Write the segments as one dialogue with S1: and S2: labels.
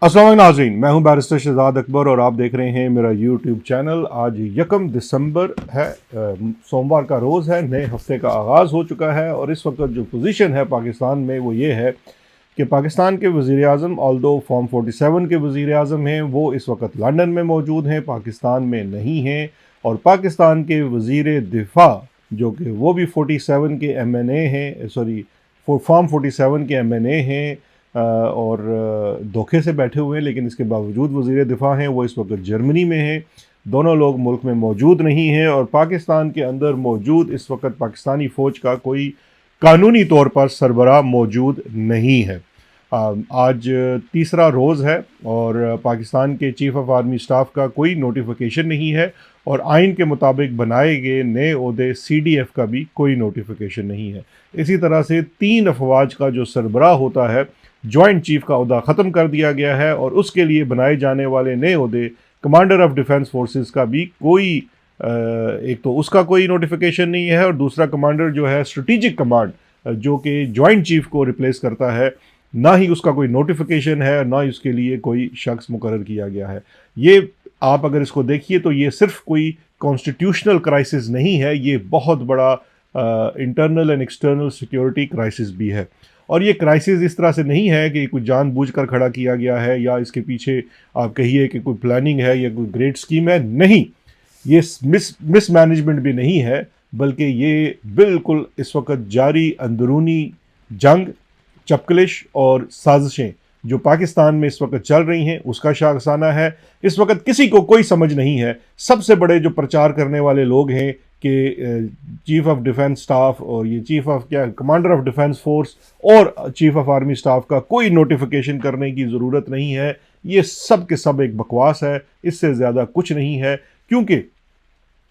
S1: अस्सलाम वालेकुम नाज़रीन, मैं हूं बैरिस्टर शहजाद अकबर और आप देख रहे हैं मेरा यूट्यूब चैनल। आज 1 दिसंबर है, सोमवार का रोज़ है, नए हफ्ते का आगाज़ हो चुका है और इस वक्त जो पोजीशन है पाकिस्तान में वो ये है कि पाकिस्तान के वज़ीर-ए-आज़म ऑल्दो फॉर्म 47 के वज़ीर-ए-आज़म हैं, वो इस वक्त लंदन में मौजूद हैं, पाकिस्तान में नहीं हैं। और पाकिस्तान के वज़ीर दिफ़ा जो कि वो भी 47 के MNA हैं, सॉरी फॉर्म 47 के MNA हैं, और धोखे से बैठे हुए हैं, लेकिन इसके बावजूद वज़ीर दिफ़ा हैं, वो इस वक्त जर्मनी में हैं। दोनों लोग मुल्क में मौजूद नहीं हैं और पाकिस्तान के अंदर मौजूद इस वक्त पाकिस्तानी फ़ौज का कोई कानूनी तौर पर सरबराह मौजूद नहीं है। आज तीसरा रोज़ है और पाकिस्तान के चीफ़ ऑफ आर्मी स्टाफ का कोई नोटिफिकेशन नहीं है और आइन के मुताबिक बनाए गए नए ओहदे CDF का भी कोई नोटिफिकेशन नहीं है। इसी तरह से 3 अफवाज का जो सरबराह होता है, जॉइंट चीफ का ओहदा ख़त्म कर दिया गया है और उसके लिए बनाए जाने वाले नए ओहदे कमांडर ऑफ डिफेंस फोर्सेस का भी कोई एक तो उसका कोई नोटिफिकेशन नहीं है और दूसरा कमांडर जो है स्ट्रेटेजिक कमांड जो कि जॉइंट चीफ को रिप्लेस करता है, ना ही उसका कोई नोटिफिकेशन है, ना ही उसके लिए कोई शख्स मुकर्रर किया गया है। ये आप अगर इसको देखिए तो ये सिर्फ कोई कॉन्स्टिट्यूशनल क्राइसिस नहीं है, ये बहुत बड़ा internal and external security crisis भी है। और ये क्राइसिस इस तरह से नहीं है कि कुछ जानबूझकर खड़ा किया गया है या इसके पीछे आप कहिए कि कोई प्लानिंग है या कोई ग्रेट स्कीम है। नहीं, ये मिसमैनेजमेंट भी नहीं है, बल्कि ये बिल्कुल इस वक्त जारी अंदरूनी जंग, चपकलिश और साजिशें जो पाकिस्तान में इस वक्त चल रही हैं उसका शाखसाना है। इस वक्त किसी को कोई समझ नहीं है। सबसे बड़े जो प्रचार करने वाले लोग हैं कि चीफ ऑफ डिफेंस स्टाफ और ये चीफ ऑफ क्या कमांडर ऑफ डिफेंस फोर्स और चीफ ऑफ आर्मी स्टाफ का कोई नोटिफिकेशन करने की ज़रूरत नहीं है, ये सब के सब एक बकवास है, इससे ज़्यादा कुछ नहीं है। क्योंकि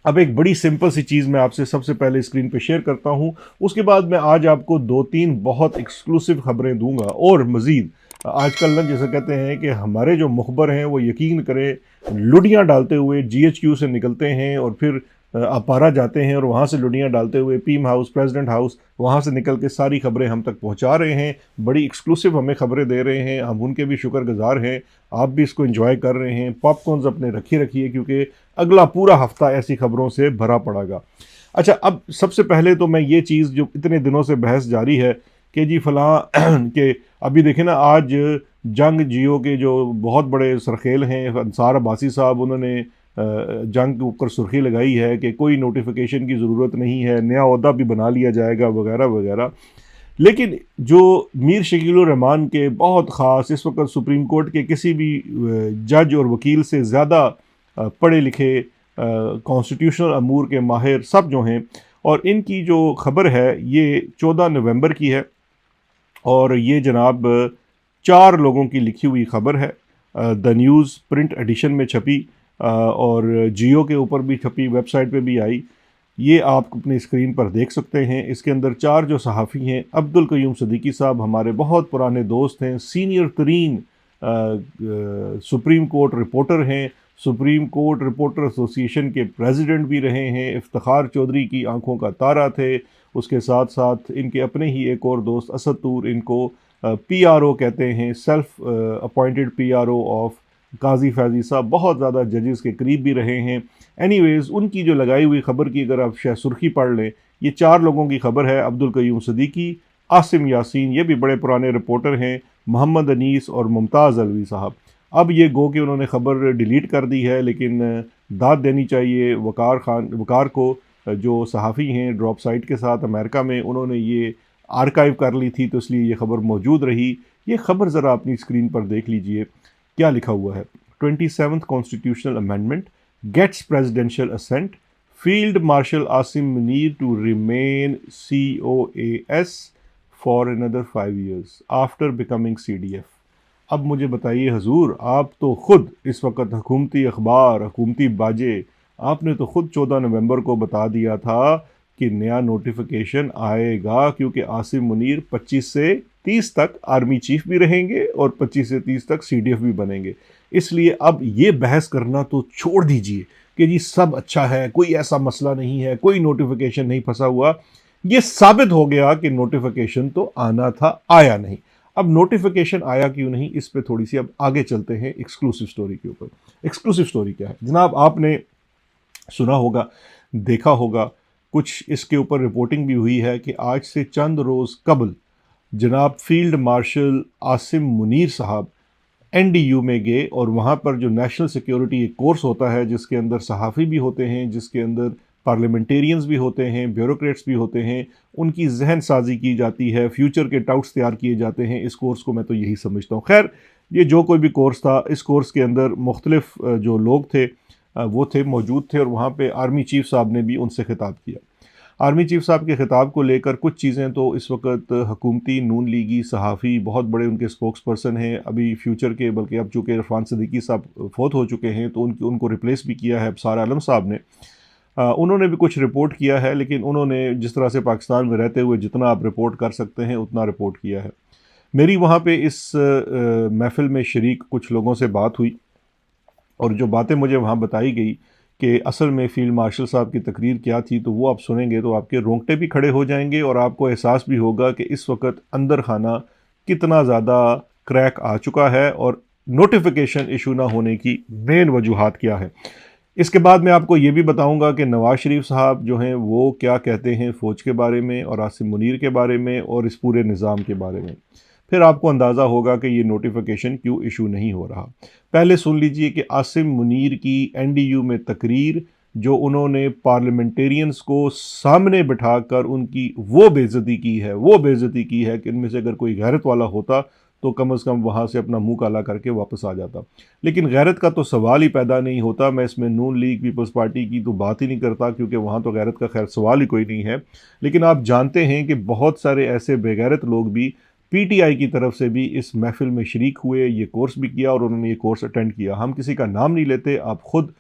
S1: अब एक बड़ी सिंपल सी चीज़ मैं आपसे सबसे पहले स्क्रीन पे शेयर करता हूँ, उसके बाद मैं आज आपको 2-3 बहुत एक्सक्लूसिव खबरें दूंगा। और मज़ीद आजकल ना जैसे कहते हैं कि हमारे जो मुखबर हैं वो यकीन करें लुडियाँ डालते हुए GHQ से निकलते हैं और फिर अपारा जाते हैं और वहाँ से लुडियाँ डालते हुए पीम हाउस, प्रेसिडेंट हाउस, वहाँ से निकल के सारी खबरें हम तक पहुँचा रहे हैं। बड़ी एक्सक्लूसिव हमें खबरें दे रहे हैं, हम उनके भी शुक्रगुजार हैं। आप भी इसको एंजॉय कर रहे हैं। पॉपकॉर्न्स अपने रखिए क्योंकि अगला पूरा हफ्ता ऐसी खबरों से भरा पड़ेगा। अच्छा, अब सबसे पहले तो मैं ये चीज़ जो इतने दिनों से बहस जारी है कि जी फलां के अभी देखें ना, आज जंग जियो के जो बहुत बड़े सरखेल हैं अंसार अब्बासी साहब, उन्होंने जंग के ऊपर सुर्खी लगाई है कि कोई नोटिफिकेशन की ज़रूरत नहीं है, नया ओहदा भी बना लिया जाएगा वगैरह वगैरह। लेकिन जो मीर शकील रहमान के बहुत ख़ास इस वक्त सुप्रीम कोर्ट के किसी भी जज और वकील से ज़्यादा पढ़े लिखे कॉन्स्टिट्यूशनल अमूर के माहिर सब जो हैं, और इनकी जो खबर है ये 14 नवंबर की है और ये जनाब 4 लोगों की लिखी हुई खबर है। द न्यूज़ प्रिंट एडिशन में छपी और जियो के ऊपर भी छपी, वेबसाइट पे भी आई। ये आप अपनी स्क्रीन पर देख सकते हैं। इसके अंदर 4 जो सहाफ़ी हैं, अब्दुल क़य्यूम सिद्दीकी साहब हमारे बहुत पुराने दोस्त हैं, सीनियर तरीन सुप्रीम कोर्ट रिपोर्टर हैं, सुप्रीम कोर्ट रिपोर्टर एसोसिएशन के प्रेसिडेंट भी रहे हैं, इफ्तिखार चौधरी की आंखों का तारा थे। उसके साथ साथ इनके अपने ही एक और दोस्त असद तूर, इनको PRO कहते हैं, सेल्फ अपॉइंटेड PRO ऑफ काजी फैज़ी साहब, बहुत ज़्यादा जजेस के करीब भी रहे हैं। एनीवेज़ उनकी जो लगाई हुई खबर की अगर आप शायद सुर्खी पढ़ लें, ये 4 लोगों की खबर है। अब्दुल क़य्यूम सिद्दीकी, आसिम यासीन, ये भी बड़े पुराने रिपोर्टर हैं, मोहम्मद अनीस और मुमताज़ अलवी साहब। अब ये गो कि उन्होंने खबर डिलीट कर दी है, लेकिन दाद देनी चाहिए वकार को, जो सहाफ़ी हैं ड्रॉप साइट के साथ अमेरिका में, उन्होंने ये आर्काइव कर ली थी तो इसलिए ये खबर मौजूद रही। ये खबर ज़रा अपनी स्क्रीन पर देख लीजिए क्या लिखा हुआ है। 27th constitutional amendment gets presidential assent, field marshal Asim Munir to remain COAS for another 5 years after becoming CDF। अब मुझे बताइए हजूर, आप तो ख़ुद इस वक्त हुकूमती अखबार, हुकूमती बाजे, आपने तो ख़ुद 14 नवंबर को बता दिया था कि नया नोटिफिकेशन आएगा, क्योंकि आसिम मुनीर 25 से 30 तक आर्मी चीफ भी रहेंगे और 25 से 30 तक CDF भी बनेंगे। इसलिए अब ये बहस करना तो छोड़ दीजिए कि जी सब अच्छा है, कोई ऐसा मसला नहीं है, कोई नोटिफिकेशन नहीं फंसा हुआ। ये साबित हो गया कि नोटिफिकेशन तो आना था, आया नहीं। अब नोटिफिकेशन आया क्यों नहीं, इस पे थोड़ी सी अब आगे चलते हैं एक्सक्लूसिव स्टोरी के ऊपर। एक्सक्लूसिव स्टोरी क्या है जनाब, आपने सुना होगा, देखा होगा, कुछ इसके ऊपर रिपोर्टिंग भी हुई है कि आज से चंद रोज़ कबल जनाब फील्ड मार्शल आसिम मुनीर साहब एनडीयू में गए और वहाँ पर जो नेशनल सिक्योरिटी एक कोर्स होता है जिसके अंदर सहाफ़ी भी होते हैं, जिसके अंदर पार्लियामेंटेरियंस भी होते हैं, ब्यूरोक्रेट्स भी होते हैं, उनकी जहन साजी की जाती है, फ्यूचर के टाउट्स तैयार किए जाते हैं। इस कोर्स को मैं तो यही समझता हूँ। खैर, ये जो कोई भी कोर्स था, इस कोर्स के अंदर मुख्तलिफ जो लोग थे वो थे, मौजूद थे, और वहाँ पे आर्मी चीफ साहब ने भी उनसे खिताब किया। आर्मी चीफ साहब के खिताब को लेकर कुछ चीज़ें तो इस वक्त हुकूमती नून लीगी सहाफ़ी बहुत बड़े उनके स्पोक्स पर्सन हैं अभी फ्यूचर के, बल्कि अब चूँकि इरफान सिद्दीकी साहब फोत हो चुके हैं तो उनको रिप्लेस भी किया है अबसार आलम साहब ने। उन्होंने भी कुछ रिपोर्ट किया है, लेकिन उन्होंने जिस तरह से पाकिस्तान में रहते हुए जितना आप रिपोर्ट कर सकते हैं उतना रिपोर्ट किया है। मेरी वहाँ पे इस महफ़िल में शरीक कुछ लोगों से बात हुई और जो बातें मुझे वहाँ बताई गई कि असल में फ़ील्ड मार्शल साहब की तकरीर क्या थी, तो वो आप सुनेंगे तो आपके रोंगटे भी खड़े हो जाएंगे और आपको एहसास भी होगा कि इस वक्त अंदर खाना कितना ज़्यादा क्रैक आ चुका है और नोटिफिकेशन इशू ना होने की मेन वजूहात क्या है। इसके बाद मैं आपको ये भी बताऊंगा कि नवाज़ शरीफ साहब जो हैं वो क्या कहते हैं फ़ौज के बारे में और आसिम मुनीर के बारे में और इस पूरे निज़ाम के बारे में। फिर आपको अंदाज़ा होगा कि ये नोटिफिकेशन क्यों इशू नहीं हो रहा। पहले सुन लीजिए कि आसिम मुनीर की एनडीयू में तकरीर, जो उन्होंने पार्लियामेंटेरियंस को सामने बिठाकर उनकी वो बेइज्जती की है, वो बेइज्जती की है कि इनमें से अगर कोई गैरत वाला होता तो कम से कम वहाँ से अपना मुंह काला करके वापस आ जाता। लेकिन गैरत का तो सवाल ही पैदा नहीं होता। मैं इसमें नून लीग पीपल्स पार्टी की तो बात ही नहीं करता क्योंकि वहाँ तो गैरत का खैर सवाल ही कोई नहीं है। लेकिन आप जानते हैं कि बहुत सारे ऐसे बेगैरत लोग भी पीटीआई की तरफ से भी इस महफिल में शरीक हुए, ये कोर्स भी किया और उन्होंने ये कोर्स अटेंड किया। हम किसी का नाम नहीं लेते, आप ख़ुद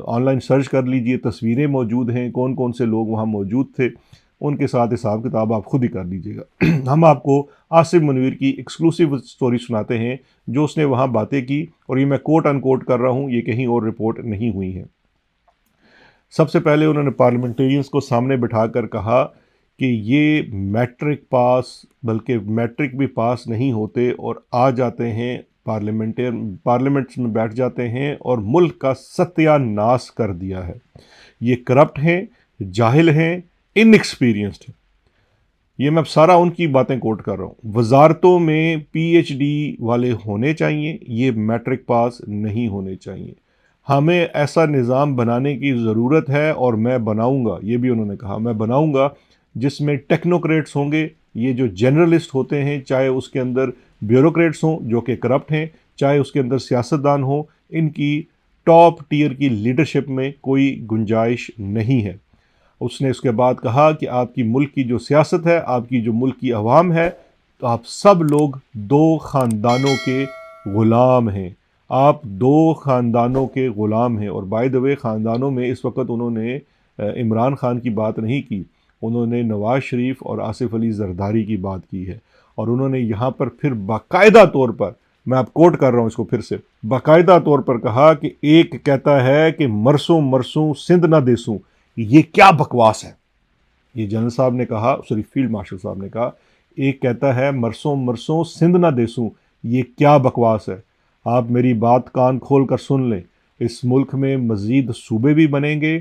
S1: ऑनलाइन सर्च कर लीजिए, तस्वीरें मौजूद हैं, कौन कौन से लोग वहाँ मौजूद थे, उनके साथ हिसाब किताब आप खुद ही कर लीजिएगा। हम आपको आसिम मुनीर की एक्सक्लूसिव स्टोरी सुनाते हैं जो उसने वहाँ बातें की, और ये मैं कोट अनकोट कर रहा हूँ, ये कहीं और रिपोर्ट नहीं हुई है। सबसे पहले उन्होंने पार्लियामेंटेरियंस को सामने बिठाकर कहा कि ये मैट्रिक पास, बल्कि मैट्रिक भी पास नहीं होते और आ जाते हैं पार्लियामेंट्स में बैठ जाते हैं और मुल्क का सत्यानाश कर दिया है। ये करप्ट हैं, जाहिल हैं, इनएक्सपीरियंस्ड हैं। ये मैं अब सारा उनकी बातें कोट कर रहा हूँ। वजारतों में पीएचडी वाले होने चाहिए, ये मैट्रिक पास नहीं होने चाहिए। हमें ऐसा निज़ाम बनाने की ज़रूरत है और मैं बनाऊंगा, ये भी उन्होंने कहा, मैं बनाऊंगा जिसमें टेक्नोक्रेट्स होंगे, ये जो जनरलिस्ट होते हैं, चाहे उसके अंदर ब्यूरोक्रेट्स हों जो कि करप्ट हैं, चाहे उसके अंदर सियासतदान हों, इनकी टॉप टीयर की लीडरशिप में कोई गुंजाइश नहीं है। उसने उसके बाद कहा कि आपकी मुल्क की जो सियासत है, आपकी जो मुल्क की अवाम है, तो आप सब लोग दो ख़ानदानों के ग़ुलाम हैं। आप दो ख़ानदानों के ग़ुलाम हैं। और बाय द वे, ख़ानदानों में इस वक्त उन्होंने इमरान ख़ान की बात नहीं की, उन्होंने नवाज़ शरीफ और आसिफ अली ज़रदारी की बात की है। और उन्होंने यहाँ पर फिर बाकायदा तौर पर, मैं आप कोट कर रहा हूँ इसको फिर से, बाकायदा तौर पर कहा कि एक कहता है कि मरसूं मरसूं सिंध ना देसूं, ये क्या बकवास है। ये जनरल साहब ने कहा, सॉरी फील्ड मार्शल साहब ने कहा, एक कहता है मरसों मरसों सिंध ना देसूं, ये क्या बकवास है। आप मेरी बात कान खोल कर सुन लें, इस मुल्क में मज़ीद सूबे भी बनेंगे,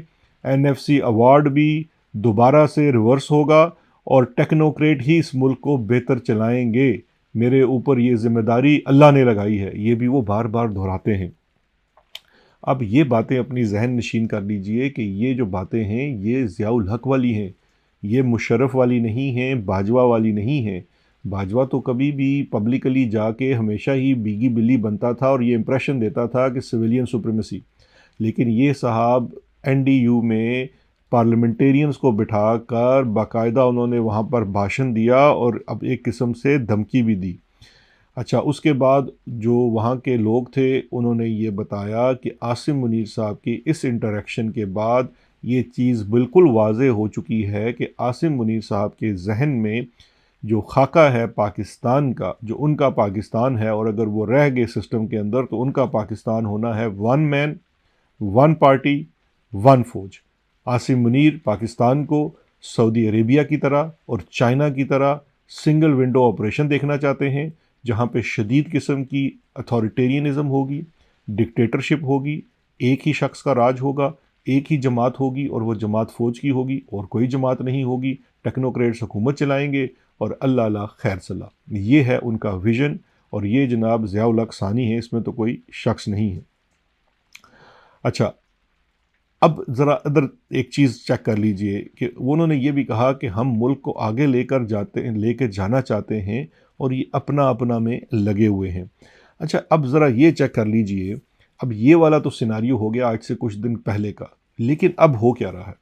S1: एनएफसी अवार्ड भी दोबारा से रिवर्स होगा और टेक्नोक्रेट ही इस मुल्क को बेहतर चलाएंगे। मेरे ऊपर ये जिम्मेदारी अल्लाह ने लगाई है। ये भी वो बार बार दोहराते हैं। अब ये बातें अपनी जहन नशीन कर लीजिए कि ये जो बातें हैं ये ज़ियाउल हक वाली हैं, ये मुशर्रफ वाली नहीं हैं, बाजवा वाली नहीं हैं। बाजवा तो कभी भी पब्लिकली जाके हमेशा ही बीगी बिल्ली बनता था और ये इंप्रेशन देता था कि सिविलियन सुप्रीमेसी। लेकिन ये साहब एनडीयू में पार्लियामेंटेरियंस को बिठाकर बाकायदा उन्होंने वहाँ पर भाषण दिया और अब एक किस्म से धमकी भी दी। अच्छा, उसके बाद जो वहाँ के लोग थे उन्होंने ये बताया कि आसिम मुनीर साहब की इस इंटरेक्शन के बाद ये चीज़ बिल्कुल वाज़े हो चुकी है कि आसिम मुनीर साहब के जहन में जो खाका है पाकिस्तान का, जो उनका पाकिस्तान है, और अगर वो रह गए सिस्टम के अंदर तो उनका पाकिस्तान होना है one man one party one फौज। आसिम मुनीर पाकिस्तान को सऊदी अरेबिया की तरह और चाइना की तरह सिंगल विंडो ऑपरेशन देखना चाहते हैं जहाँ पे शदीद किस्म की अथॉरिटेरियनिज़म होगी, डिक्टेटरशिप होगी, एक ही शख्स का राज होगा, एक ही जमात होगी और वो जमात फ़ौज की होगी और कोई जमात नहीं होगी, टेक्नोक्रेट्स हुकूमत चलाएंगे और अल्लाह अल्लाह खैर सलाह। ये है उनका विज़न और ये जनाब ज़िया-उल हक सानी है, इसमें तो कोई शख्स नहीं है। अच्छा, अब ज़रा अदर एक चीज़ चेक कर लीजिए कि उन्होंने ये भी कहा कि हम मुल्क को आगे लेकर जाना चाहते हैं और ये अपना अपना में लगे हुए हैं। अच्छा, अब ज़रा ये चेक कर लीजिए, अब ये वाला तो सिनारियो हो गया आज से कुछ दिन पहले का, लेकिन अब हो क्या रहा है?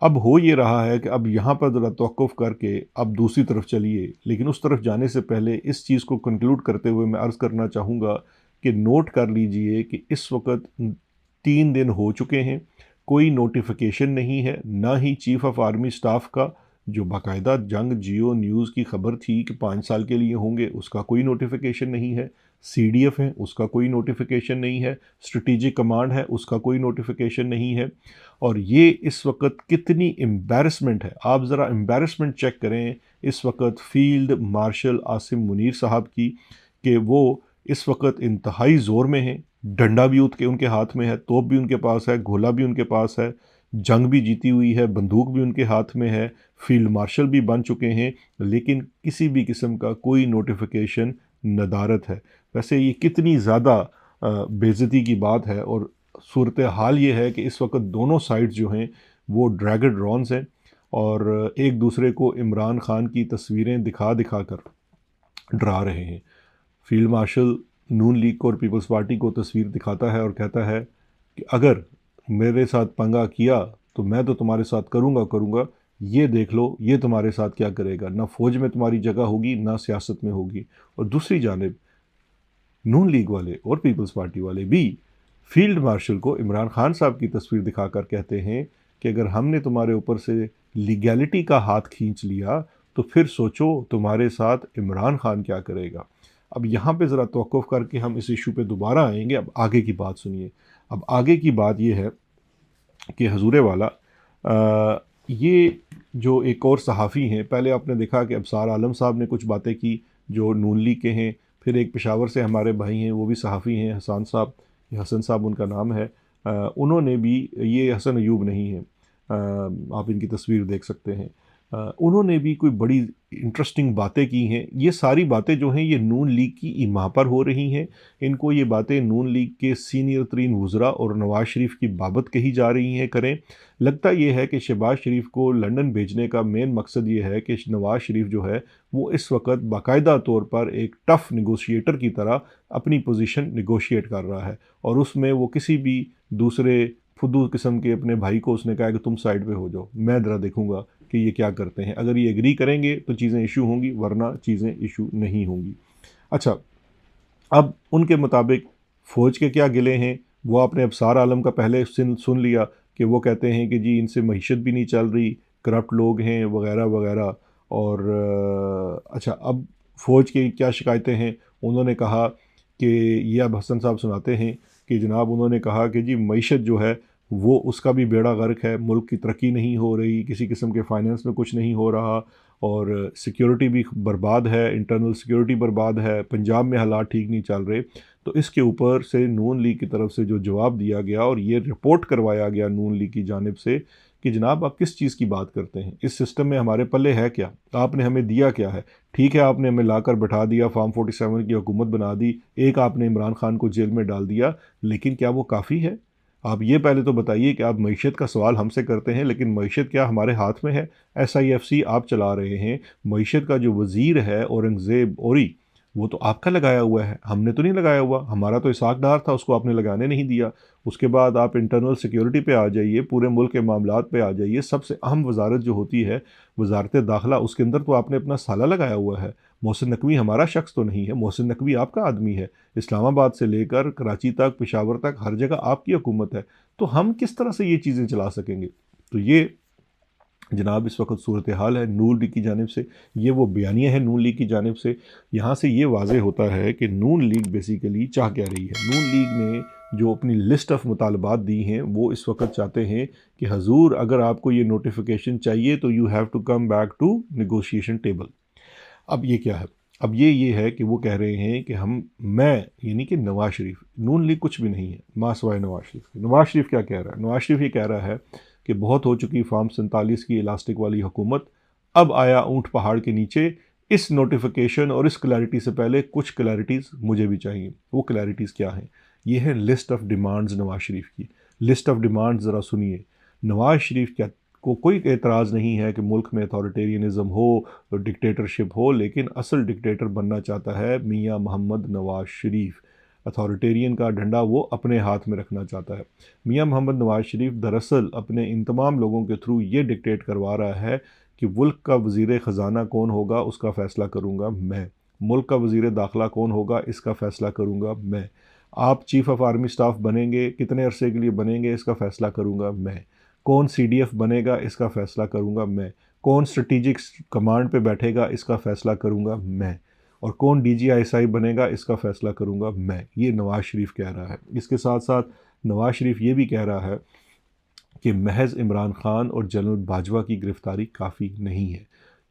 S1: अब हो ये रहा है कि अब यहाँ पर ज़रा तवक़्क़ुफ़ करके अब दूसरी तरफ चलिए, लेकिन उस तरफ जाने से पहले इस चीज़ को कंक्लूड करते हुए मैं अर्ज़ करना चाहूँगा कि नोट कर लीजिए कि इस वक़्त 3 दिन हो चुके हैं, कोई नोटिफ़िकेशन नहीं है, ना ही चीफ़ ऑफ़ आर्मी स्टाफ़ का जो बाकायदा जंग जियो न्यूज़ की खबर थी कि 5 साल के लिए होंगे, उसका कोई नोटिफ़िकेशन नहीं है। सीडीएफ है, उसका कोई नोटिफ़िकेशन नहीं है। स्ट्रेटेजिक कमांड है, उसका कोई नोटिफ़िकेशन नहीं है। और ये इस वक़्त कितनी एम्बैरेसमेंट है, आप ज़रा एम्बैरेसमेंट चेक करें इस वक़्त फ़ील्ड मार्शल आसिम मुनीर साहब की, कि वो इस वक़्त इंतहाई ज़ोर में हैं। डंडा भी उनके हाथ में है, तोप भी उनके पास है, गोला भी उनके पास है, जंग भी जीती हुई है, बंदूक भी उनके हाथ में है, फील्ड मार्शल भी बन चुके हैं, लेकिन किसी भी किस्म का कोई नोटिफ़िकेशन नदारत है। वैसे ये कितनी ज़्यादा बेइज़्ज़ती की बात है और सूरत हाल ये है कि इस वक्त दोनों साइड्स जो हैं वो ड्रैगन ड्रॉन्स हैं और एक दूसरे को इमरान खान की तस्वीरें दिखा दिखा कर डरा रहे हैं। फील्ड मार्शल नून लीग को और पीपल्स पार्टी को तस्वीर दिखाता है और कहता है कि अगर मेरे साथ पंगा किया तो मैं तो तुम्हारे साथ करूँगा, ये देख लो ये तुम्हारे साथ क्या करेगा, ना फ़ौज में तुम्हारी जगह होगी ना सियासत में होगी। और दूसरी जानिब नून लीग वाले और पीपल्स पार्टी वाले भी फील्ड मार्शल को इमरान खान साहब की तस्वीर दिखाकर कहते हैं कि अगर हमने तुम्हारे ऊपर से लीगैलिटी का हाथ खींच लिया तो फिर सोचो तुम्हारे साथ इमरान खान क्या करेगा। अब यहाँ पे ज़रा तवक़्क़ुफ़ करके हम इस इशू पे दोबारा आएंगे। अब आगे की बात सुनिए। अब आगे की बात ये है कि हजूर वाला ये जो एक और सहाफ़ी हैं, पहले आपने देखा कि अबसार आलम साहब ने कुछ बातें की जो नून लीग के हैं, फिर एक पेशावर से हमारे भाई हैं वो भी सहाफ़ी हैं, हसन साहब, हसन साहब उनका नाम है। उन्होंने भी, ये हसन अयूब नहीं है, आप इनकी तस्वीर देख सकते हैं, उन्होंने भी कोई बड़ी इंटरेस्टिंग बातें की हैं। ये सारी बातें जो हैं ये नून लीग की ईमा पर हो रही हैं। इनको ये बातें नून लीग के सीनियर तरीन वज़रा और नवाज़ शरीफ की बाबत कही जा रही हैं करें। लगता ये है कि शहबाज शरीफ को लंदन भेजने का मेन मकसद ये है कि नवाज़ शरीफ जो है वो इस वक्त बाकायदा तौर पर एक टफ़ निगोशिएटर की तरह अपनी पोजीशन निगोशिएट कर रहा है और उसमें वो किसी भी दूसरे फुद्दू किस्म के अपने भाई को उसने कहा कि तुम साइड पे हो जाओ, मैं ज़रा देखूंगा कि ये क्या करते हैं। अगर ये एग्री करेंगे तो चीज़ें इशू होंगी, वरना चीज़ें इशू नहीं होंगी। अच्छा, अब उनके मुताबिक फ़ौज के क्या गिले हैं वो आपने अबसार आलम का पहले सुन लिया कि वो कहते हैं कि जी इनसे मईशत भी नहीं चल रही, करप्ट लोग हैं वगैरह वगैरह। और अच्छा, अब फ़ौज की क्या शिकायतें हैं, उन्होंने कहा कि ये अब हसन साहब सुनाते हैं कि जनाब उन्होंने कहा कि जी मईशत जो है वो उसका भी बेड़ा गर्क है, मुल्क की तरक्की नहीं हो रही, किसी किस्म के फाइनेंस में कुछ नहीं हो रहा और सिक्योरिटी भी बर्बाद है, इंटरनल सिक्योरिटी बर्बाद है, पंजाब में हालात ठीक नहीं चल रहे। तो इसके ऊपर से नून लीग की तरफ से जो जवाब दिया गया और ये रिपोर्ट करवाया गया नून लीग की जानिब से कि जनाब आप किस चीज़ की बात करते हैं, इस सिस्टम में हमारे पल्ले है क्या, आपने हमें दिया क्या है। ठीक है, आपने हमें लाकर बैठा दिया, फार्म 47 की हुकूमत बना दी, एक आपने इमरान खान को जेल में डाल दिया, लेकिन क्या वो काफ़ी है? आप ये पहले तो बताइए कि आप मईशत का सवाल हमसे करते हैं, लेकिन मईशत क्या हमारे हाथ में है? SIFC आप चला रहे हैं, मईशत का जो वज़ीर है औरंगज़ेब औरी, वो तो आपका लगाया हुआ है, हमने तो नहीं लगाया हुआ। हमारा तो इसाक डार था, उसको आपने लगाने नहीं दिया। उसके बाद आप इंटरनल सिक्योरिटी पे आ जाइए, पूरे मुल्क के मामलात पे आ जाइए, सबसे अहम वजारत जो होती है वजारत दाखिला, उसके अंदर तो आपने अपना साला लगाया हुआ है। मोहसिन नकवी हमारा शख्स तो नहीं है, मोहसिन नकवी आपका आदमी है। इस्लामाबाद से लेकर कराची तक, पेशावर तक, हर जगह आपकी हुकूमत है। तो हम किस तरह से ये चीज़ें चला सकेंगे? तो ये जनाब इस वक्त सूरत हाल है नून लीग की जानिब से, ये वो बयानिया है नून लीग की जानिब से। यहाँ से ये वाज़े होता है कि नून लीग बेसिकली चाह क्या रही है। नून लीग ने जो अपनी लिस्ट ऑफ मुतालबात दी हैं वो इस वक्त चाहते हैं कि हजूर अगर आपको ये नोटिफिकेशन चाहिए तो you have to come back to negotiation table. अब ये क्या है? अब ये है कि वो कह रहे हैं कि मैं यानी कि नवाज शरीफ, नून लीग कुछ भी नहीं है मां सवाए नवाज शरीफ के। नवाज शरीफ क्या कह रहा है? नवाज शरीफ ये कह रहा है कि बहुत हो चुकी फार्म 47 की इलास्टिक वाली हुकूमत, अब आया ऊंट पहाड़ के नीचे। इस नोटिफिकेशन और इस क्लैरिटी से पहले कुछ क्लैरिटीज़ मुझे भी चाहिए। वो क्लैरिटीज़ क्या हैं? ये है list of demands Nawaz Sharif की। लिस्ट ऑफ डिमांड्स ज़रा सुनिए। नवाज शरीफ क्या को कोई एतराज़ नहीं है कि मुल्क में अथॉरिटेरियनिज़म हो, डिक्टेटरशिप हो, लेकिन असल डिक्टेटर बनना चाहता है मियाँ मोहम्मद नवाज शरीफ। अथॉरिटेरियन का डंडा वो अपने हाथ में रखना चाहता है। मियाँ मोहम्मद नवाज शरीफ दरअसल अपने इन तमाम लोगों के थ्रू ये डिक्टेट करवा रहा है कि मुल्क का वज़ीर ख़जाना कौन होगा उसका फ़ैसला करूँगा मैं, मुल्क का वज़ीर दाखिला कौन होगा इसका फ़ैसला करूँगा मैं, आप चीफ़ ऑफ आर्मी स्टाफ बनेंगे कितने अरसे के लिए बनेंगे इसका फ़ैसला करूँगा मैं, कौन CDF बनेगा इसका फ़ैसला करूँगा मैं, कौन स्ट्रेटिजिक कमांड पे बैठेगा इसका फ़ैसला करूँगा मैं, और कौन DGISI बनेगा इसका फ़ैसला करूँगा मैं। ये नवाज़ शरीफ कह रहा है। इसके साथ साथ नवाज़ शरीफ ये भी कह रहा है कि महज इमरान खान और जनरल बाजवा की गिरफ़्तारी काफ़ी नहीं है,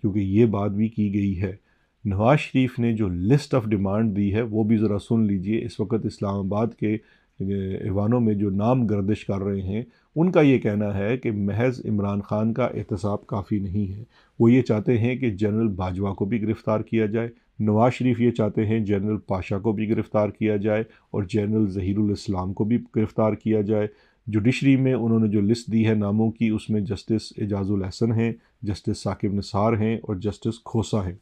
S1: क्योंकि ये बात भी की गई है। नवाज़ शरीफ ने जो लिस्ट ऑफ डिमांड दी है वो भी ज़रा सुन लीजिए। इस वक्त इस्लामाबाद के ऐवानों में जो नाम गर्दिश कर रहे हैं उनका ये कहना है कि महज इमरान खान का एहतसाब काफ़ी नहीं है। वो ये चाहते हैं कि जनरल बाजवा को भी गिरफ़्तार किया जाए, नवाज़ शरीफ ये चाहते हैं जनरल पाशा को भी गिरफ़्तार किया जाए और जनरल ज़हीरुल इस्लाम को भी गिरफ़्तार किया जाए। जुडिशरी में उन्होंने जो लिस्ट दी है नामों की, उसमें जस्टिस एजाजुल हसन हैं, जस्टिस साकिब निसार हैं और जस्टिस खोसा हैं।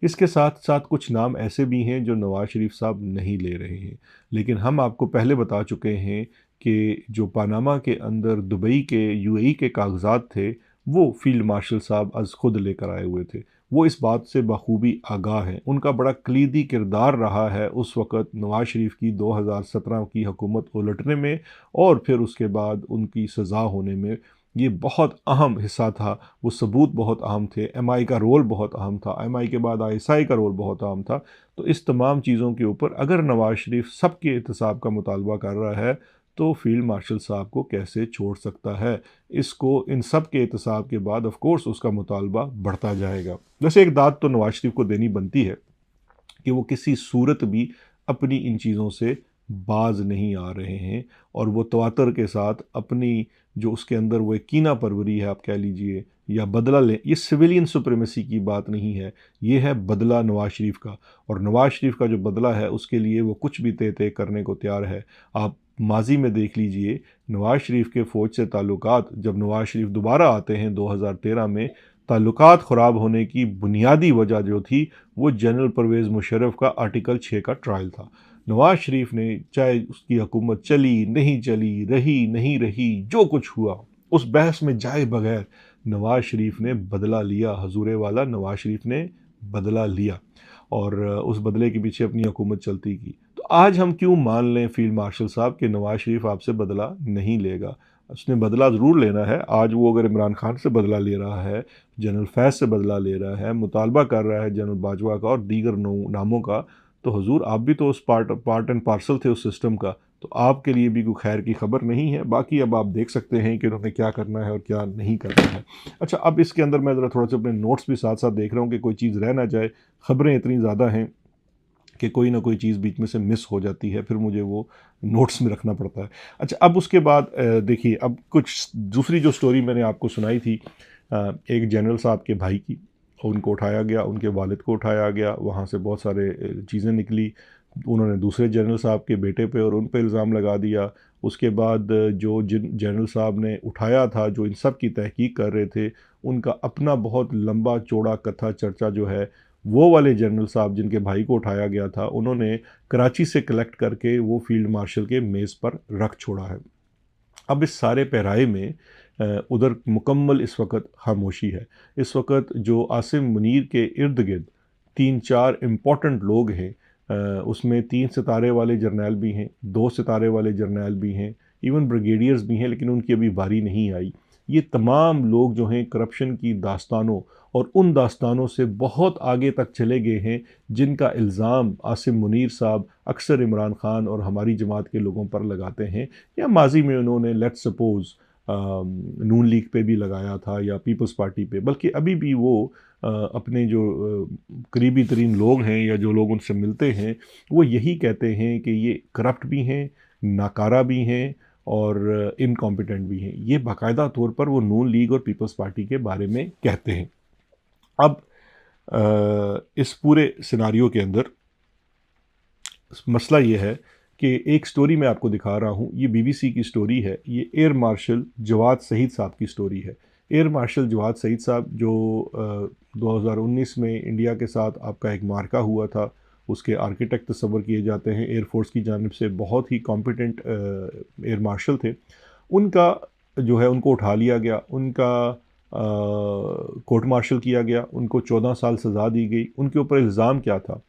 S1: इसके साथ साथ कुछ नाम ऐसे भी हैं जो नवाज़ शरीफ साहब नहीं ले रहे हैं, लेकिन हम आपको पहले बता चुके हैं कि जो पनामा के अंदर दुबई के UAE के कागजात थे वो फील्ड मार्शल साहब अज खुद लेकर आए हुए थे। वो इस बात से बखूबी आगाह हैं। उनका बड़ा कलीदी किरदार रहा है उस वक़्त नवाज़ शरीफ की 2017 की हुकूमत उलटने में और फिर उसके बाद उनकी सज़ा होने में। ये बहुत अहम हिस्सा था, वो सबूत बहुत अहम थे, MI का रोल बहुत अहम था, MI के बाद ISI का रोल बहुत अहम था। तो इस तमाम चीज़ों के ऊपर अगर नवाज़ शरीफ सबके एहतसाब का मुतालबा कर रहा है तो फील्ड मार्शल साहब को कैसे छोड़ सकता है? इसको इन सब के एहतसाब के बाद ऑफ कोर्स उसका मुतालबा बढ़ता जाएगा। वैसे एक दाद तो नवाज़ शरीफ को देनी बनती है कि वो किसी सूरत भी अपनी इन चीज़ों से बाज नहीं आ रहे हैं और वो तवातर के साथ अपनी जो उसके अंदर वो एक कीना परवरी है आप कह लीजिए या बदला ले, ये सिविलियन सुप्रीमेसी की बात नहीं है, ये है बदला नवाज शरीफ का। और नवाज शरीफ का जो बदला है उसके लिए वो कुछ भी तय करने को तैयार है। आप माजी में देख लीजिए नवाज शरीफ के फ़ौज से ताल्लुकात, जब नवाज शरीफ दोबारा आते हैं 2013 में, ताल्लुकात ख़राब होने की बुनियादी वजह जो थी वो जनरल परवेज़ मुशर्रफ का आर्टिकल 6 का ट्रायल था। नवाज शरीफ ने चाहे उसकी हुकूमत चली नहीं चली, रही नहीं रही, जो कुछ हुआ उस बहस में जाए बगैर नवाज शरीफ ने बदला लिया। हजूरे वाला नवाज शरीफ ने बदला लिया और उस बदले के पीछे अपनी हुकूमत चलती की। तो आज हम क्यों मान लें फील्ड मार्शल साहब कि नवाज शरीफ आपसे बदला नहीं लेगा? उसने बदला ज़रूर लेना है। आज वो अगर इमरान खान से बदला ले रहा है, जनरल फैज़ से बदला ले रहा है, मुतालबा कर रहा है जनरल बाजवा का और दीगर नामों का, तो हुजूर आप भी तो उस पार्ट एंड पार्सल थे उस सिस्टम का, तो आपके लिए भी कोई खैर की खबर नहीं है। बाकी अब आप देख सकते हैं कि उन्होंने क्या करना है और क्या नहीं करना है। अच्छा, अब इसके अंदर मैं ज़रा थोड़ा सा अपने नोट्स भी साथ साथ देख रहा हूँ कि कोई चीज़ रह ना जाए। ख़बरें इतनी ज़्यादा हैं कि कोई ना कोई चीज़ बीच में से मिस हो जाती है, फिर मुझे वो नोट्स में रखना पड़ता है। अच्छा, अब उसके बाद देखिए, अब कुछ दूसरी जो स्टोरी मैंने आपको सुनाई थी एक जनरल साहब के भाई की, उनको उठाया गया, उनके वालिद को उठाया गया, वहाँ से बहुत सारे चीज़ें निकली। उन्होंने दूसरे जनरल साहब के बेटे पे और उन पे इल्ज़ाम लगा दिया। उसके बाद जो जिन जनरल साहब ने उठाया था, जो इन सब की तहकीक कर रहे थे, उनका अपना बहुत लंबा चौड़ा कथा चर्चा जो है, वो वाले जनरल साहब जिनके भाई को उठाया गया था, उन्होंने कराची से कलेक्ट करके वो फील्ड मार्शल के मेज़ पर रख छोड़ा है। अब इस सारे पैराए में उधर मुकम्मल इस वक्त खामोशी है। इस वक्त जो आसिम मुनीर के इर्द गिर्द 3-4 इम्पॉर्टेंट लोग हैं, उसमें 3 सितारे वाले जर्नैल भी हैं, 2 सितारे वाले जर्नैल भी हैं, इवन ब्रिगेडियर्स भी हैं, लेकिन उनकी अभी बारी नहीं आई। ये तमाम लोग जो हैं करप्शन की दास्तानों और उन दास्तानों से बहुत आगे तक चले गए हैं जिनका इल्ज़ाम आसिम मुनीर साहब अक्सर इमरान खान और हमारी जमात के लोगों पर लगाते हैं, या माजी में उन्होंने लेट्स सपोज़ नून लीग पे भी लगाया था या पीपल्स पार्टी पे, बल्कि अभी भी वो अपने जो करीबी तरीन लोग हैं या जो लोग उनसे मिलते हैं वो यही कहते हैं कि ये करप्ट भी हैं, नाकारा भी हैं और इनकॉम्पिटेंट भी हैं। ये बाकायदा तौर पर वो नून लीग और पीपल्स पार्टी के बारे में कहते हैं। अब इस पूरे सिनारियो के अंदर मसला ये है कि एक स्टोरी मैं आपको दिखा रहा हूँ, ये बीबीसी की स्टोरी है, ये एयर मार्शल जवाद सईद साहब की स्टोरी है। एयर मार्शल जवाद सईद साहब जो 2019 में इंडिया के साथ आपका एक मार्का हुआ था, उसके आर्किटेक्ट तस्वर किए जाते हैं, एयरफोर्स की जानिब से बहुत ही कॉम्पिटेंट एयर मार्शल थे। उनका जो है उनको उठा लिया गया, उनका कोर्ट मार्शल किया गया, उनको 14 साल सज़ा दी गई। उनके ऊपर इल्ज़ाम क्या था?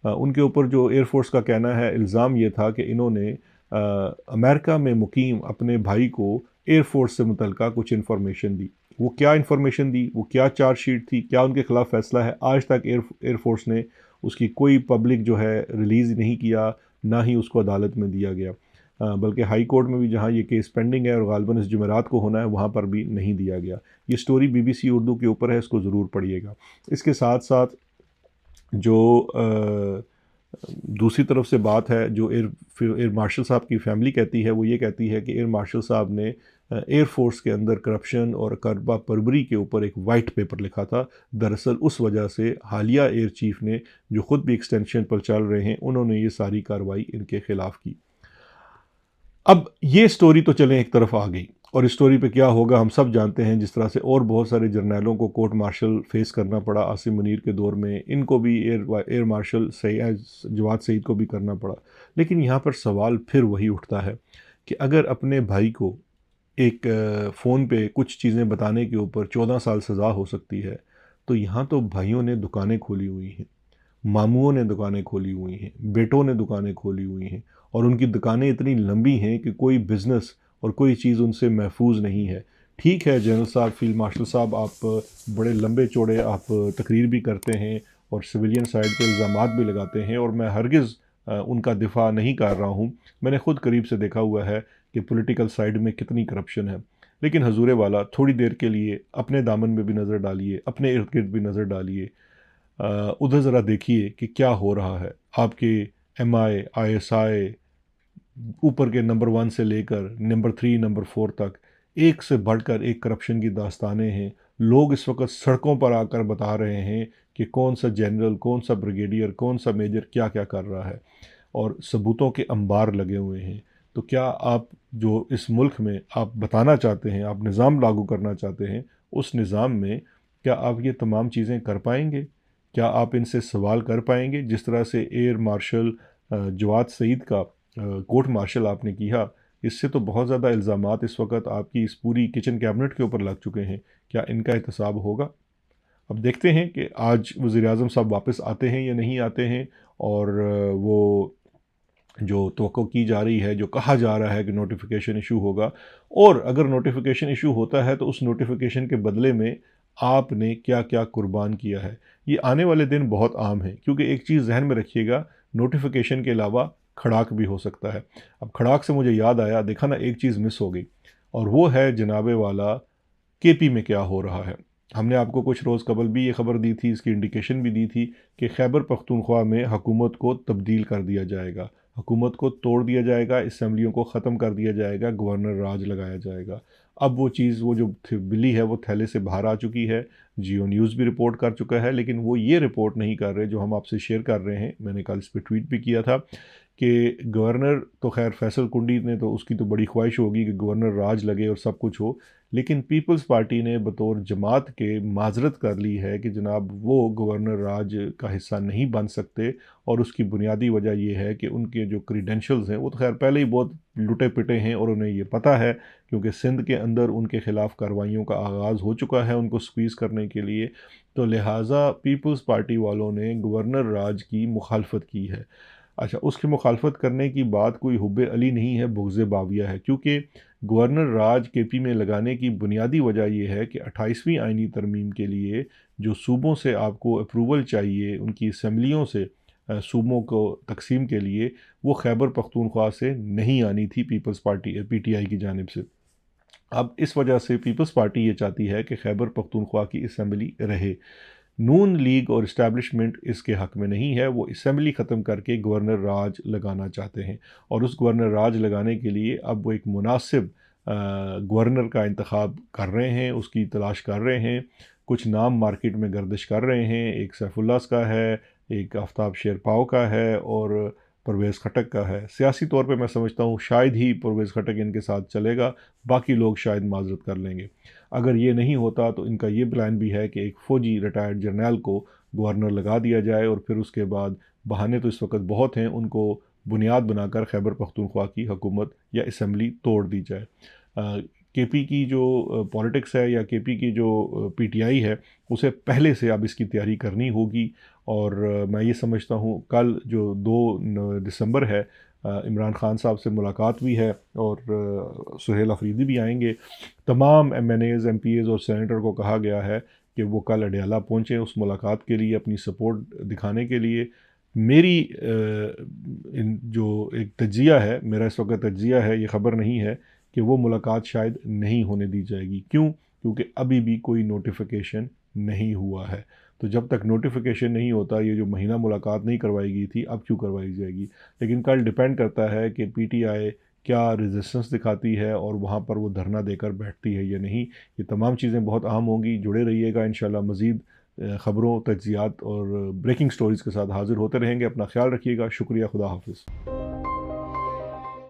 S1: उनके ऊपर जो एयरफोर्स का कहना है, इल्ज़ाम ये था कि इन्होंने अमेरिका में मुकीम अपने भाई को एयरफोर्स से मुतल्लिका कुछ इन्फॉर्मेशन दी। वो क्या इन्फॉर्मेशन दी, वो क्या चार्जशीट थी, क्या उनके ख़िलाफ़ फ़ैसला है, आज तक एयरफोर्स ने उसकी कोई पब्लिक जो है रिलीज़ नहीं किया, ना ही उसको अदालत में दिया गया। बल्कि हाई कोर्ट में भी जहाँ ये केस पेंडिंग है और गालिबन इस जुमेरात को होना है, वहाँ पर भी नहीं दिया गया। ये स्टोरी बीबीसी उर्दू के ऊपर है, इसको ज़रूर पढ़िएगा। इसके साथ साथ जो दूसरी तरफ से बात है, जो एयर मार्शल साहब की फ़ैमिली कहती है, वो ये कहती है कि एयर मार्शल साहब ने एयर फोर्स के अंदर करप्शन और करबा परबरी के ऊपर एक वाइट पेपर लिखा था। दरअसल उस वजह से हालिया एयर चीफ ने, जो ख़ुद भी एक्सटेंशन पर चल रहे हैं, उन्होंने ये सारी कार्रवाई इनके ख़िलाफ़ की। अब ये स्टोरी तो चलें एक तरफ आ गई, और इस स्टोरी पे क्या होगा हम सब जानते हैं। जिस तरह से और बहुत सारे जर्नैलों को कोर्ट मार्शल फेस करना पड़ा आसिम मुनीर के दौर में, इनको भी एयर मार्शल जवाद सईद को भी करना पड़ा। लेकिन यहाँ पर सवाल फिर वही उठता है कि अगर अपने भाई को एक फ़ोन पे कुछ चीज़ें बताने के ऊपर 14 साल सज़ा हो सकती है, तो यहाँ तो भाइयों ने दुकानें खोली हुई हैं, मामुओं ने दुकानें खोली हुई हैं, बेटों ने दुकानें खोली हुई हैं, और उनकी दुकानें इतनी लंबी हैं कि कोई बिज़नेस और कोई चीज़ उनसे महफूज नहीं है। ठीक है जनरल साहब, फील्ड मार्शल साहब, आप बड़े लंबे चौड़े आप तकरीर भी करते हैं और सिविलियन साइड पे इल्ज़ामात भी लगाते हैं, और मैं हरगिज़ उनका दिफा नहीं कर रहा हूँ। मैंने ख़ुद करीब से देखा हुआ है कि पॉलिटिकल साइड में कितनी करप्शन है। लेकिन हजूर वाला, थोड़ी देर के लिए अपने दामन में भी नज़र डालिए, अपने इर्द गिर्द भी नज़र डालिए, उधर ज़रा देखिए कि क्या हो रहा है। आपके MI, ISI, ऊपर के नंबर 1 से लेकर नंबर 3, नंबर 4 तक, एक से बढ़कर एक करप्शन की दास्तानें हैं। लोग इस वक्त सड़कों पर आकर बता रहे हैं कि कौन सा जनरल, कौन सा ब्रिगेडियर, कौन सा मेजर क्या क्या कर रहा है, और सबूतों के अंबार लगे हुए हैं। तो क्या आप जो इस मुल्क में आप बताना चाहते हैं, आप निज़ाम लागू करना चाहते हैं, उस निज़ाम में क्या आप ये तमाम चीज़ें कर पाएंगे? क्या आप इनसे सवाल कर पाएंगे? जिस तरह से एयर मार्शल जवाद सईद का कोर्ट मार्शल आपने किया, इससे तो बहुत ज़्यादा इल्ज़ामात इस वक्त आपकी इस पूरी किचन कैबिनेट के ऊपर लग चुके हैं। क्या इनका एहतसाब होगा? अब देखते हैं कि आज वज़ीर-ए-आज़म साहब वापस आते हैं या नहीं आते हैं, और वो जो तवक्को की जा रही है, जो कहा जा रहा है कि नोटिफिकेशन इशू होगा, और अगर नोटिफिकेशन इशू होता है तो उस नोटिफिकेशन के बदले में आपने क्या क्या कुर्बान किया है। ये आने वाले दिन बहुत आम हैं, क्योंकि एक चीज़ जहन में रखिएगा, नोटिफिकेशन के अलावा खड़ाक भी हो सकता है। अब खड़ाक से मुझे याद आया, देखा ना, एक चीज़ मिस हो गई, और वो है जनाबे वाला KP में क्या हो रहा है। हमने आपको कुछ रोज़ कबल भी ये ख़बर दी थी, इसकी इंडिकेशन भी दी थी कि खैबर पख्तूनख्वा में हुकूमत को तब्दील कर दिया जाएगा, हुकूमत को तोड़ दिया जाएगा, असम्बलियों को ख़त्म कर दिया जाएगा, गवर्नर राज लगाया जाएगा। अब वो चीज़, वो जो बिल्ली है वो थैले से बाहर आ चुकी है। जियो न्यूज़ भी रिपोर्ट कर चुका है, लेकिन वो ये रिपोर्ट नहीं कर रहे जो हम आपसे शेयर कर रहे हैं। मैंने कल इस पर ट्वीट भी किया था कि गवर्नर तो खैर फैसल कुंडी ने तो, उसकी तो बड़ी ख्वाहिश होगी कि गवर्नर राज लगे और सब कुछ हो, लेकिन पीपल्स पार्टी ने बतौर जमात के माजरत कर ली है कि जनाब वो गवर्नर राज का हिस्सा नहीं बन सकते, और उसकी बुनियादी वजह यह है कि उनके जो क्रीडेंशल्स हैं वो तो खैर पहले ही बहुत लुटे पिटे हैं, और उन्हें ये पता है क्योंकि सिंध के अंदर उनके ख़िलाफ़ कार्रवाइयों का आगाज़ हो चुका है उनको स्क्वीज़ करने के लिए। तो लिहाजा पीपल्स पार्टी वालों ने गवर्नर राज की मुखालफत की है। अच्छा, उसकी मुखालफत करने की बात कोई हुब्बे अली नहीं है, बुग़्ज़े बाविया है, क्योंकि गवर्नर राज KP में लगाने की बुनियादी वजह यह है कि 28वीं आइनी तरमीम के लिए जो सूबों से आपको अप्रूवल चाहिए, उनकी असम्बलियों से सूबों को तकसीम के लिए, वो खैबर पख्तूनख्वा से नहीं आनी थी पीपल्स पार्टी PTI की जानिब से। अब इस वजह से पीपल्स पार्टी ये चाहती है कि खैबर पख्तूनख्वा की असम्बली रहे। नून लीग और इस्टेब्लिशमेंट इसके हक़ में नहीं है, वो असम्बली ख़त्म करके गवर्नर राज लगाना चाहते हैं और उस गवर्नर राज लगाने के लिए अब वो एक मुनासिब गवर्नर का इंतखाब कर रहे हैं, उसकी तलाश कर रहे हैं। कुछ नाम मार्केट में गर्दिश कर रहे हैं, एक सैफुल्लाह का है, एक आफ्ताब शेरपाव का है और परवेज़ खटक का है। सियासी तौर पे मैं समझता हूँ शायद ही परवेज़ खटक इनके साथ चलेगा, बाकी लोग शायद माजरत कर लेंगे। अगर ये नहीं होता तो इनका ये प्लान भी है कि एक फ़ौजी रिटायर्ड जर्नैल को गवर्नर लगा दिया जाए और फिर उसके बाद बहाने तो इस वक्त बहुत हैं, उनको बुनियाद बनाकर खैबर पख्तूनख्वा की हुकूमत या असम्बली तोड़ दी जाए। केपी की जो पॉलिटिक्स है या केपी की जो पीटीआई है, उसे पहले से अब इसकी तैयारी करनी होगी और मैं ये समझता हूँ कल जो 2 दिसंबर है, इमरान खान साहब से मुलाकात भी है और सुहेल अफरीदी भी आएंगे। तमाम एमएनएज़, एमपीएज़ और सेनेटर को कहा गया है कि वो कल अडयाला पहुँचें उस मुलाकात के लिए, अपनी सपोर्ट दिखाने के लिए। मेरी जो एक तज्जिया है, मेरा इस वक्त तज्जिया है, ये ख़बर नहीं है कि वो मुलाकात शायद नहीं होने दी जाएगी। क्यों? क्योंकि अभी भी कोई नोटिफिकेशन नहीं हुआ है। तो जब तक नोटिफिकेशन नहीं होता, ये जो महीना मुलाकात नहीं करवाई गई थी, अब क्यों करवाई जाएगी? लेकिन कल डिपेंड करता है कि पीटीआई क्या रेजिस्टेंस दिखाती है और वहाँ पर वो धरना देकर बैठती है या नहीं। ये तमाम चीज़ें बहुत अहम होंगी। जुड़े रहिएगा, इंशाल्लाह मज़ीद ख़बरों, तज्ज़ियात और ब्रेकिंग स्टोरीज़ के साथ हाज़िर होते रहेंगे। अपना ख्याल रखिएगा। शुक्रिया, खुदा हाफ़िज़।